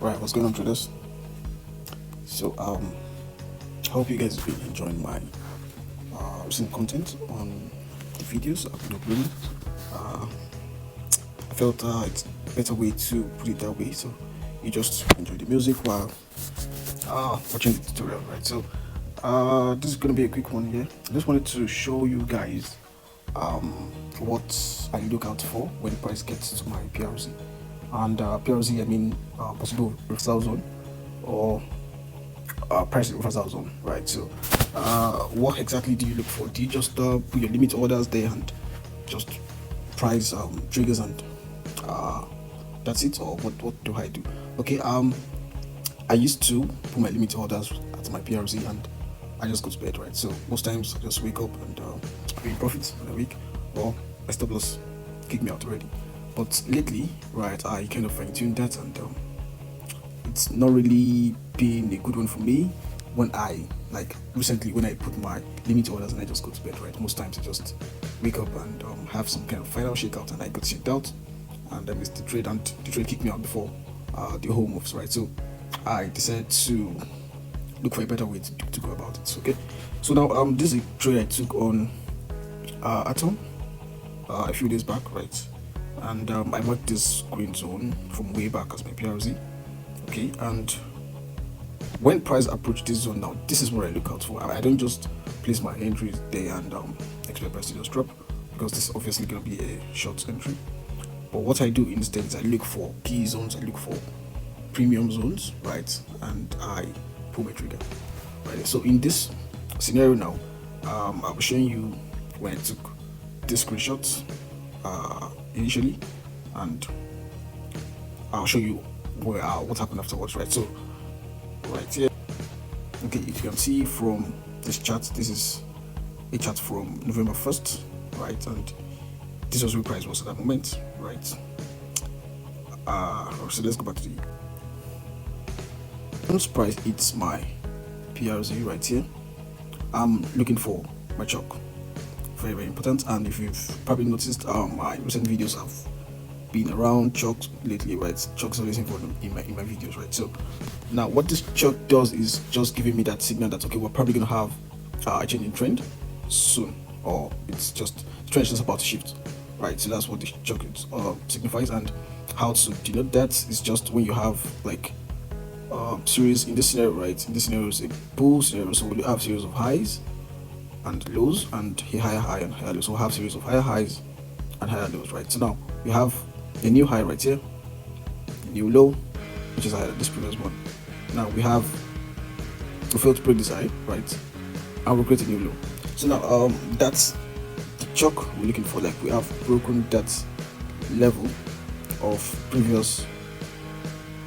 Right, what's going on to this? So hope you guys have been enjoying my recent content on the videos I've been uploading. Uh, I felt it's a better way to put it that way, so you just enjoy the music while watching the tutorial, right? So this is gonna be a quick one here. I just wanted to show you guys what I look out for when the price gets to my PRZ. And PRZ, I mean possible reversal zone or price reversal zone, right? So what exactly do you look for? Do you just put your limit orders there and just price triggers and that's it, or what do I do? Okay, I used to put my limit orders at my PRZ and I just go to bed, right? So most times I just wake up and be in profit in a week, or my stop loss kick me out already. But lately, right, I kind of fine-tuned that, and it's not really been a good one for me. When I recently, when I put my limit orders and I just go to bed, right, most times I just wake up and have some kind of final shakeout and I get checked out and I miss the trade, and the trade kicked me out before the whole moves, right? So I decided to look for a better way to go about it. Okay, so now this is a trade I took on Atom a few days back, right? And I marked this green zone from way back as my PRZ. Okay, and when price approach this zone, now this is what I look out for. I don't just place my entries there and expect price to just drop, because this is obviously going to be a short entry. But what I do instead is I look for key zones, I look for premium zones, right? And I pull my trigger, right? So in this scenario now, I'll be showing you when I took this screenshot initially, and I'll show you where what happened afterwards, right? So right here, okay, if you can see from this chart, this is a chart from November 1st, right? And this was where price was at that moment, right? So let's go back to the once price hits my PRZ right here, I'm looking for my chalk. Very, very important. And if you've probably noticed, my recent videos have been around chalks lately, right? Chalks are always important in my videos, right? So now what this chalk does is just giving me that signal that, okay, we're probably gonna have a change in trend soon, or it's just the trend is just about to shift, right? So that's what the chalk signifies. And how to denote that is just when you have like series in this scenario, right? In this scenario is a bull scenario, so we'll have series of highs and lows and a higher high and higher low. So we'll have series of higher highs and higher lows, right? So now we have a new high right here, a new low, which is higher than this previous one. Now we failed to break this high, right? And we'll create a new low. So now that's the chalk we're looking for. Like, we have broken that level of previous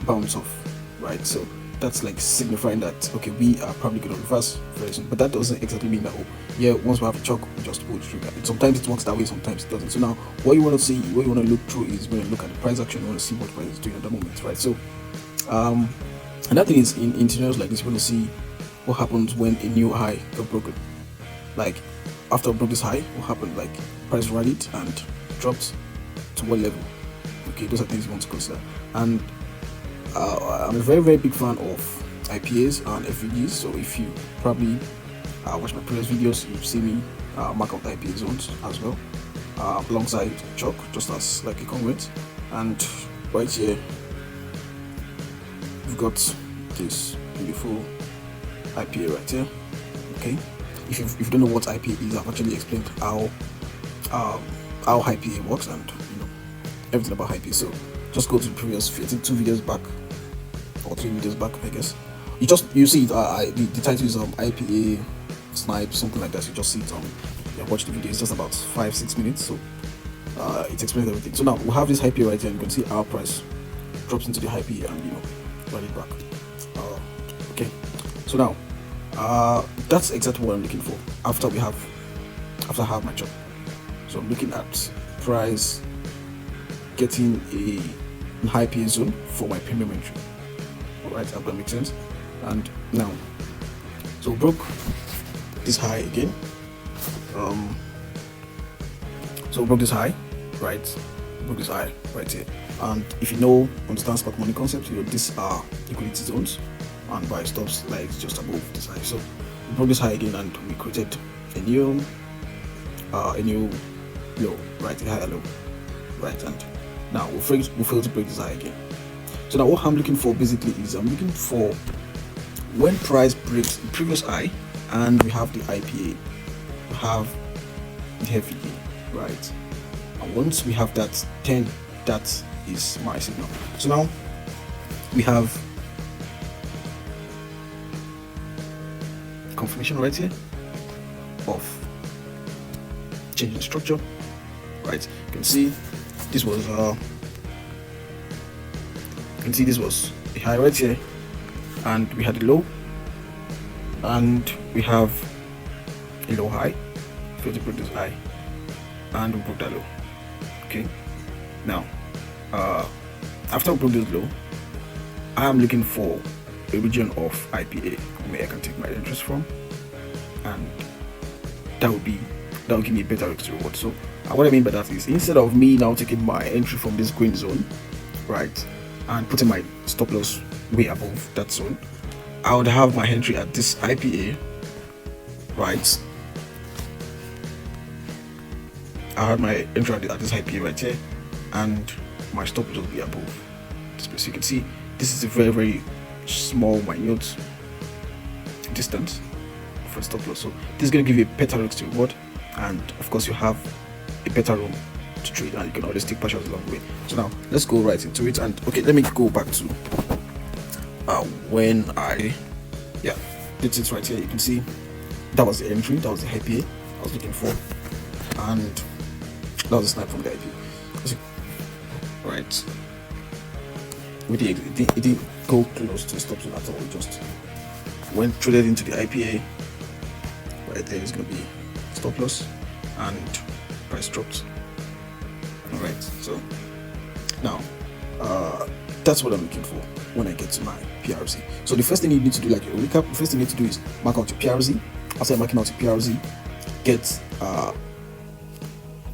bounce off, right? So that's like signifying that, okay, we are probably going to reverse very soon. But that doesn't exactly mean that, oh yeah, once we have a chalk, we just pull the trigger. Sometimes it works that way, sometimes it doesn't. So now what you want to see, what you want to look through is when you look at the price action, you want to see what price is doing at the moment, right? So another thing is, in scenarios like this, you want to see what happens when a new high got broken. Like, after I broke this high, what happened? Like, price rallied and dropped to what level? Okay, those are things you want to consider. And I'm a very, very big fan of IPAs and FVGs. So if you probably watch my previous videos, you've seen me mark out IPA zones as well, alongside chalk, just as like a congruent. And right here, we've got this beautiful IPA right here. Okay, if you don't know what IPA is, I've actually explained how IPA works and everything about IPA. So just go to the previous, I think 2 videos back or 3 videos back, I guess. You see it. The title is IPA snipe, something like that. You just see it watch the video. It's just about 5-6 minutes, so it explains everything. So now we have this IPA right here, and you can see our price drops into the IPA and run it back. Okay, so now that's exactly what I'm looking for after I have my job. So I'm looking at price getting a high PA zone for my premium entry. Alright, hope that makes sense. And now, so broke this high again. So broke this high, right? Broke this high right here. And if you understand smart money concept, these are liquidity zones, and buy stops like just above this high. So we broke this high again, and we created a new low, right? A higher low, right? And now we failed to break this high again. So now what I'm looking for basically is I'm looking for when price breaks the previous high, and we have the IPA, we have the FEA, right? And once we have that, then that is my signal. So now we have confirmation right here of changing structure, right? You can see this was a high right here, and we had a low, and we have a low high. Failed to break this high, and we broke that low. Okay, now after we broke this low, I am looking for a region of IPA where I can take my interest from, and that will give me a better risk to reward. So what I mean by that is, instead of me now taking my entry from this green zone, right, and putting my stop loss way above that zone, I would have my entry at this IPA, right? I have my entry at this IPA right here, and my stop loss will be above this place. You can see this is a very, very small, minute distance for stop loss. So this is going to give you a better risk to reward, and of course you have a better room to trade, and you can always take partials along the way. So now let's go right into it. And okay, let me go back to when I did it right here. You can see that was the entry, that was the IPA I was looking for, and that was a snipe from the IPA. Right, it didn't go close to the stop zone at all. It just went traded into the IPA. Right there is going to be stop loss, and price dropped. Alright, so now that's what I'm looking for when I get to my PRZ. So the first thing you need to do, like a recap, the first thing you need to do is mark out your PRZ. After marking out your PRZ,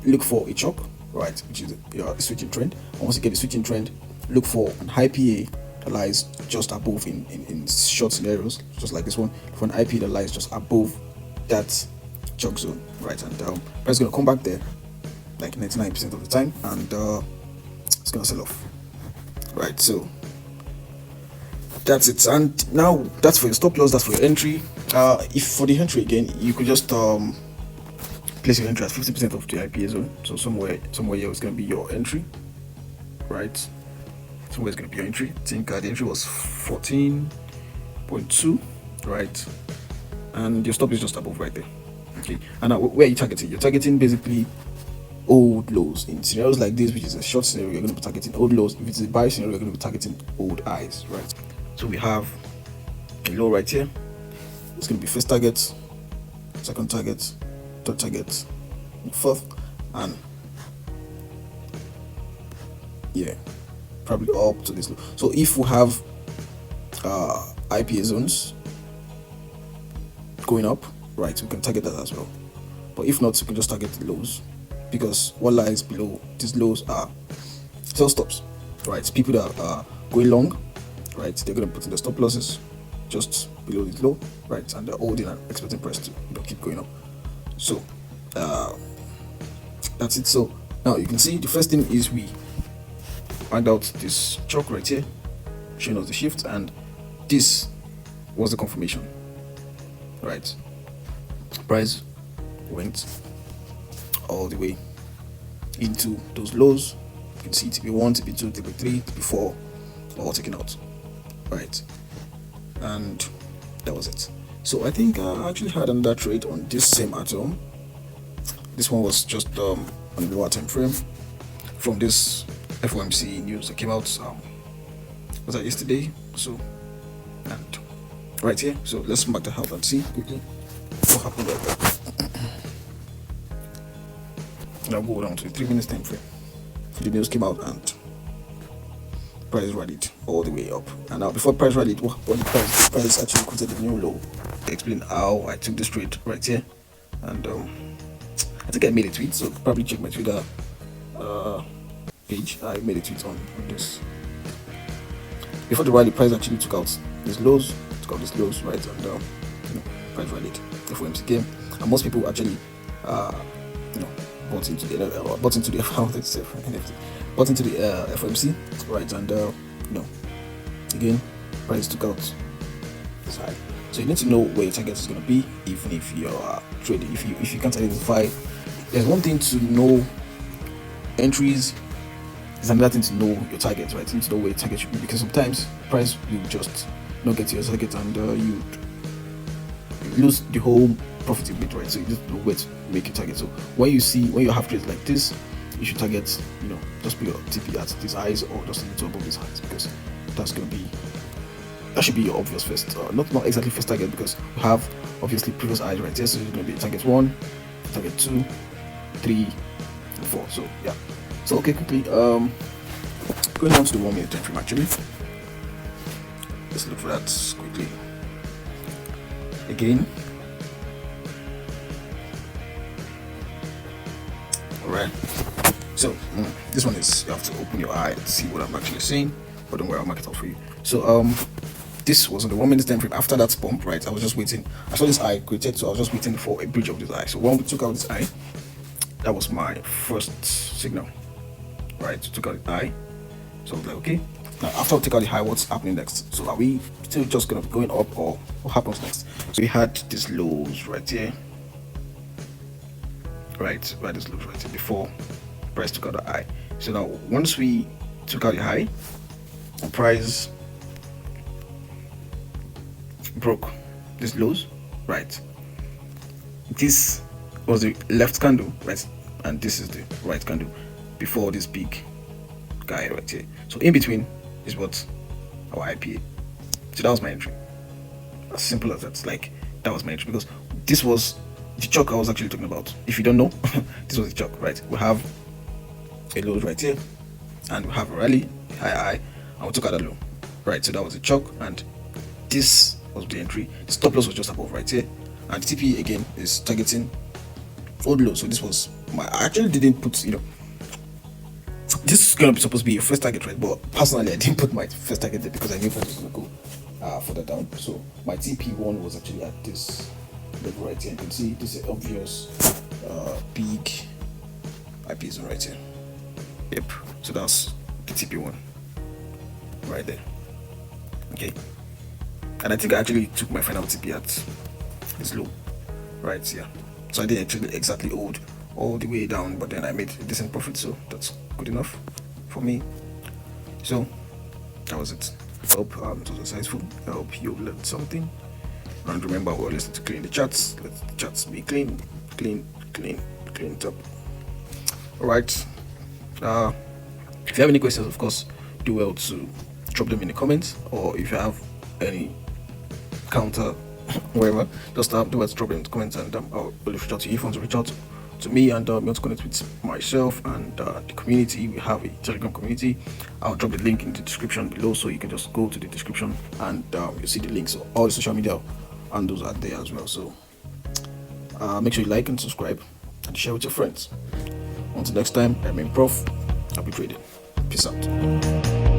look for a chalk, right, which is a switching trend. And once you get a switching trend, look for an IPA that lies just above in short scenarios, just like this one, for an IPA that lies just above that chalk zone, right? And price is going to come back there like 99% of the time, and it's going to sell off, right? So that's it. And now that's for your stop loss, that's for your entry. If for the entry again, you could just place your entry at 50% of the IPA zone. So somewhere here is going to be your entry, right? Somewhere is going to be your entry. I think the entry was 14.2, right? And your stop is just above right there. Okay, and now where are you targeting? You're targeting basically old lows. In scenarios like this, which is a short scenario, you're going to be targeting old lows. If it's a buy scenario, you're going to be targeting old highs, right? So we have a low right here. It's going to be first target, second target, third target, fourth, and probably up to this low. So if we have IPA zones going up, right, we can target that as well. But if not, we can just target the lows, because what lies below these lows are sell stops, right? People that are going long, right, they're going to put in the stop losses just below this low, right, and they're holding and expecting price to keep going up. So that's it. So now you can see the first thing is we find out this chalk right here showing us the shift, and this was the confirmation, right? Price went all the way into those lows. You can see TP1, TP2, TP3, TP4 all taken out, right? And that was it. So I think I actually had another trade on this same atom. This one was just on the lower time frame from this FOMC news that came out was that yesterday? So, and right here, so let's mark the health and see quickly what happened right there. And I'll go down to a 3 minutes time frame. The news came out and price rallied all the way up. And now before price rallied, what happened? Price actually quoted a new low. I explained how I took this trade right here, and I think I made a tweet, so probably check my Twitter page, I made a tweet on this. Before the rally, price actually took out these lows, right, and price rallied. FOMC came, and most people actually, bought into the FOMC, right, and again, price took out this high. So you need to know where your target is going to be, even if you're trading. If you can't identify, there's one thing to know entries. There's another thing to know your target, right? You need to know where your target should be, because sometimes price will just not get to your target and you lose the whole profit bit, right? So you just know where to make your target. So when you have trades like this, you should target, just put your TP at these highs or just a little above these highs, because that should be your obvious first, not exactly first target, because we have obviously previous highs right here. So it's going to be target 1, target 2, 3, and 4. So yeah. So okay, quickly, going down to the 1 minute time frame actually. Let's look for that quickly. Again. Alright. So this one is, you have to open your eye and see what I'm actually saying, but don't worry, I'll mark it out for you. So this was on the 1 minute time frame. After that pump, right, I was just waiting. I saw this eye created, so I was just waiting for a bridge of this eye. So when we took out this eye, that was my first signal. Right, so took out the high. So I was like, okay, now after we take out the high, what's happening next? So are we still just gonna be going up, or what happens next? So we had these lows right here, right, these lows right here before price took out the high. So now once we took out the high, the price broke these lows, right? This was the left candle, right, and this is the right candle before this big guy right here. So in between is what our IPA. So that was my entry. As simple as that. Like, that was my entry, because this was the chalk I was actually talking about. If you don't know, this was the chalk, right? We have a low right here, and we have a rally, high, and we took out a low, right? So that was the chalk, and this was the entry. The stop loss was just above right here, and the TP again is targeting old low. So this was I actually didn't put, this is gonna be supposed to be your first target, right? But personally, I didn't put my first target there because I knew it was gonna go further down. So my TP1 was actually at this level right here. You can see this is obvious big IP zone right here. Yep. So that's the TP1 right there. Okay. And I think I actually took my final TP at this low right here. So I didn't actually exactly hold all the way down, but then I made a decent profit, so that's good enough for me. So that was it. I hope it was insightful. I hope you learned something, and remember, we always need to clean the charts. Let the charts be clean up. All right. If you have any questions, of course, do well to drop them in the comments, or if you have any counter wherever, just do well to drop them in the comments, and I'll reach out to you. If you want to reach out to me and you want to connect with myself and the community, we have a Telegram community. I'll drop the link in the description below, so you can just go to the description and you'll see the links. So all the social media handles are there as well. So make sure you like and subscribe and share with your friends. Until next time, I'm Prof. Happy trading. Peace out.